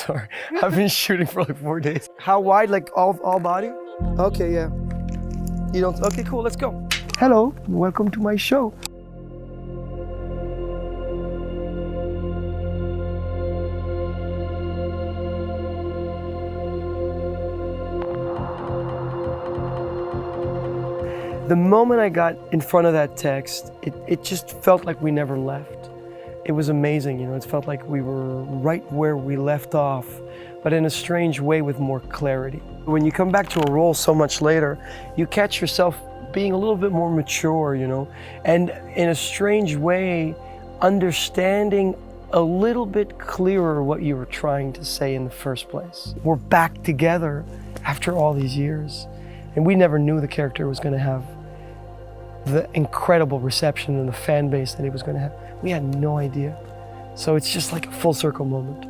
sorry. I've been shooting for like 4 days. How wide? Like all body? Okay, yeah. You don't, okay, cool, let's go. Hello, welcome to my show. The moment I got in front of that text, it just felt like we never left. It was amazing, you know, it felt like we were right where we left off, but in a strange way with more clarity. When you come back to a role so much later, you catch yourself being a little bit more mature, you know, and in a strange way, understanding a little bit clearer what you were trying to say in the first place. We're back together after all these years, and we never knew the character was going to have the incredible reception and the fan base that he was going to have. We had no idea. So it's just like a full circle moment.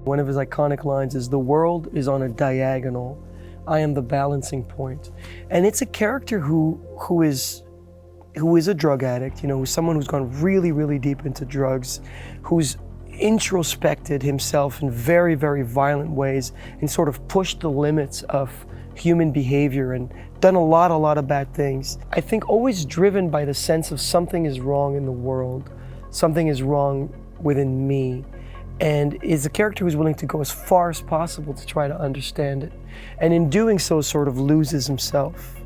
One of his iconic lines is, "The world is on a diagonal. I am the balancing point." And it's a character who is a drug addict, you know, who's someone who's gone really, really deep into drugs, who's introspected himself in very, very violent ways and sort of pushed the limits of human behavior and done a lot of bad things. I think always driven by the sense of something is wrong in the world, something is wrong within me, and is a character who's willing to go as far as possible to try to understand it. And in doing so, sort of loses himself.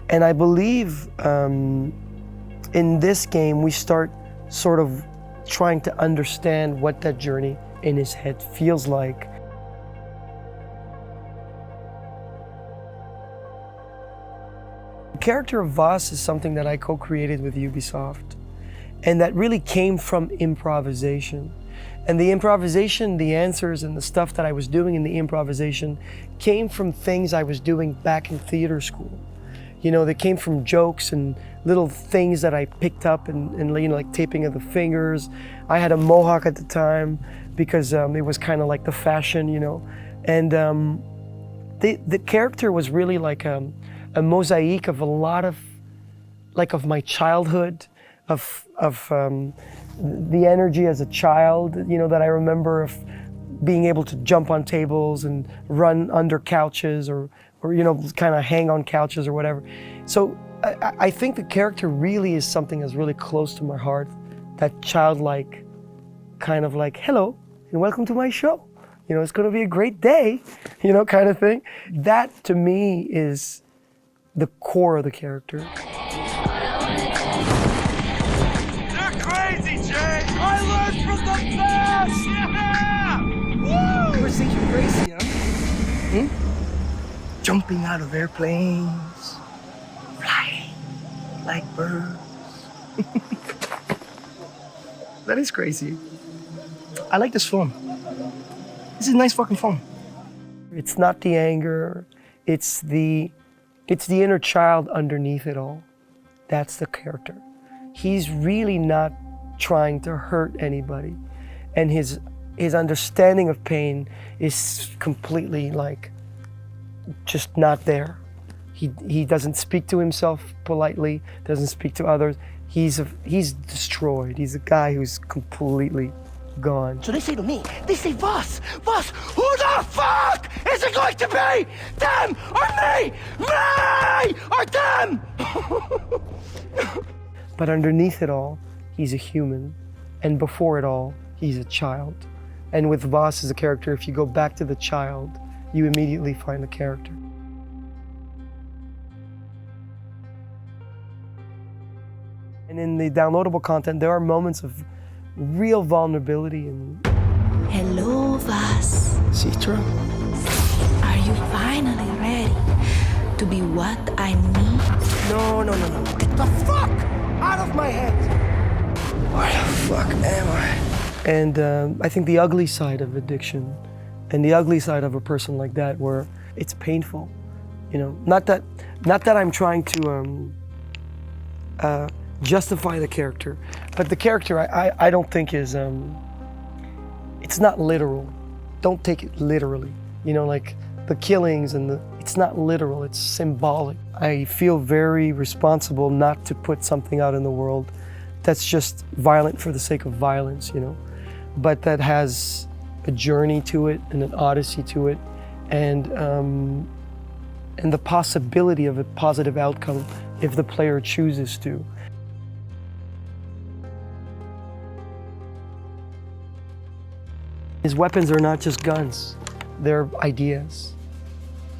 And I believe in this game, we start sort of trying to understand what that journey in his head feels like. The character of Vaas is something that I co-created with Ubisoft, and that really came from improvisation. And the improvisation, the answers and the stuff that I was doing in the improvisation came from things I was doing back in theater school. You know, they came from jokes and little things that I picked up and you know, like taping of the fingers. I had a mohawk at the time because it was kind of like the fashion, you know. And the character was really like a mosaic of a lot of, like, of my childhood, of the energy as a child, you know, that I remember of being able to jump on tables and run under couches or you know, kind of hang on couches or whatever. So I think the character really is something that's really close to my heart, that childlike kind of like, hello, and welcome to my show. You know, it's gonna be a great day, you know, kind of thing. That to me is the core of the character. They're crazy, Jay! I learned from the best! Yeah! Woo! You were thinking crazy, huh? Jumping out of airplanes, flying like birds. That is crazy. I like this film. This is a nice fucking film. It's not the anger, it's the inner child underneath it all. That's the character. He's really not trying to hurt anybody, and his understanding of pain is completely like just not there. He doesn't speak to himself politely, doesn't speak to others. He's destroyed. He's a guy who's completely gone. So they say to me, they say, Vaas, who the fuck is it going to be? Them or me? Me or them? But underneath it all, he's a human. And before it all, he's a child. And with Vaas as a character, if you go back to the child, you immediately find the character. And in the downloadable content, there are moments of real vulnerability and... Hello, Vaas. Citra? Are you finally ready to be what I need? No. Get the fuck out of my head! Where the fuck am I? And I think the ugly side of addiction and the ugly side of a person like that, where it's painful, you know. Not that I'm trying to justify the character, but the character I don't think is, it's not literal. Don't take it literally, you know, like the killings and it's not literal, it's symbolic. I feel very responsible not to put something out in the world that's just violent for the sake of violence, you know, but that has a journey to it and an odyssey to it, and the possibility of a positive outcome if the player chooses to. His weapons are not just guns, they're ideas.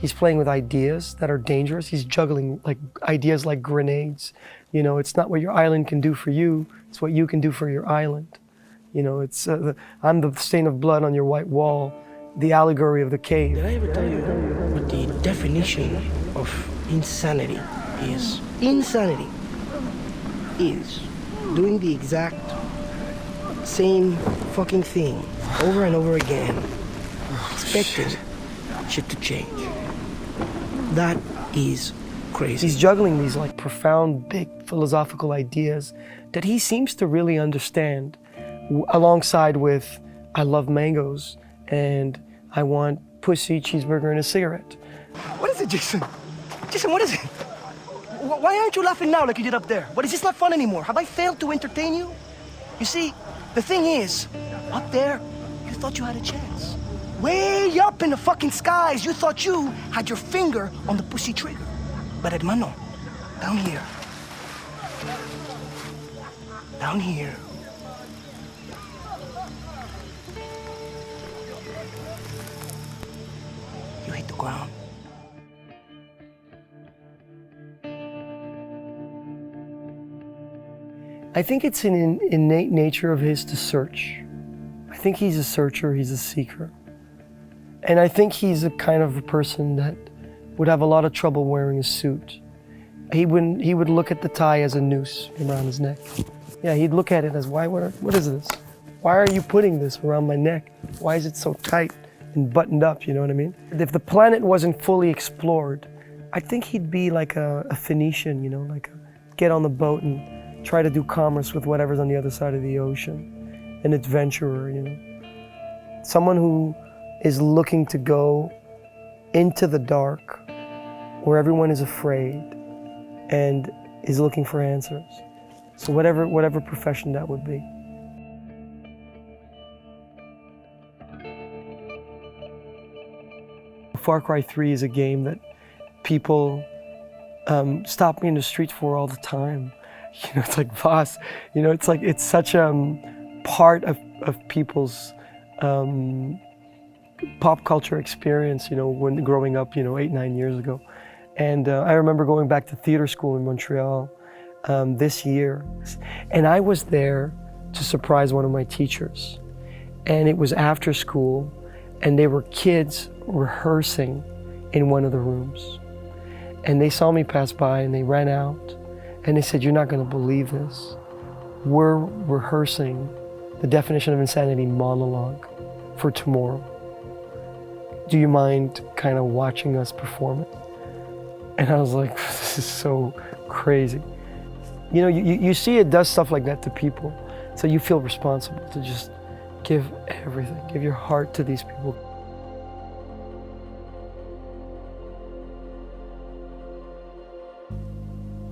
He's playing with ideas that are dangerous. He's juggling like ideas like grenades. You know, it's not what your island can do for you, it's what you can do for your island. You know, it's I'm the stain of blood on your white wall, the allegory of the cave. Did I ever tell you what the definition of insanity is? Insanity is doing the exact same fucking thing over and over again, expecting shit to change. That is crazy. He's juggling these like profound, big philosophical ideas that he seems to really understand, alongside with, I love mangoes and I want pussy, cheeseburger, and a cigarette. What is it, Jason? Jason, what is it? Why aren't you laughing now like you did up there? What, is this not fun anymore? Have I failed to entertain you? You see, the thing is, up there, you thought you had a chance. Way up in the fucking skies, you thought you had your finger on the pussy trigger. But hermano, down here, you hit the ground. I think it's an innate nature of his to search. I think he's a searcher, he's a seeker. And I think he's a kind of a person that would have a lot of trouble wearing a suit. He would look at the tie as a noose around his neck. Yeah, he'd look at it as, what is this? Why are you putting this around my neck? Why is it so tight and buttoned up, you know what I mean? If the planet wasn't fully explored, I think he'd be like a Phoenician, you know, like get on the boat and try to do commerce with whatever's on the other side of the ocean. An adventurer, you know. Someone who is looking to go into the dark where everyone is afraid and is looking for answers. So whatever profession that would be. Far Cry 3 is a game that people stop me in the street for all the time. You know, it's like Vaas, you know, it's like, it's such a part of people's pop culture experience, you know, when growing up, you know, 8-9 years ago. And I remember going back to theater school in Montreal this year. And I was there to surprise one of my teachers. And it was after school, and they were kids rehearsing in one of the rooms. And they saw me pass by and they ran out. And they said, "You're not going to believe this. We're rehearsing the definition of insanity monologue for tomorrow. Do you mind kind of watching us perform it?" And I was like, this is so crazy. You know, you see it does stuff like that to people. So you feel responsible to just give everything, give your heart to these people.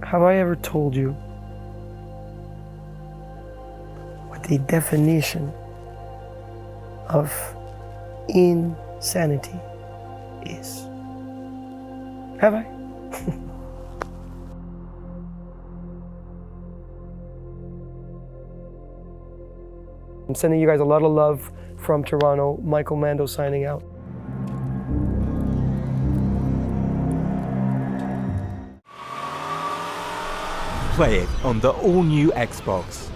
Have I ever told you what the definition of insanity is? Have I? I'm sending you guys a lot of love from Toronto. Michael Mando signing out. Play it on the all-new Xbox.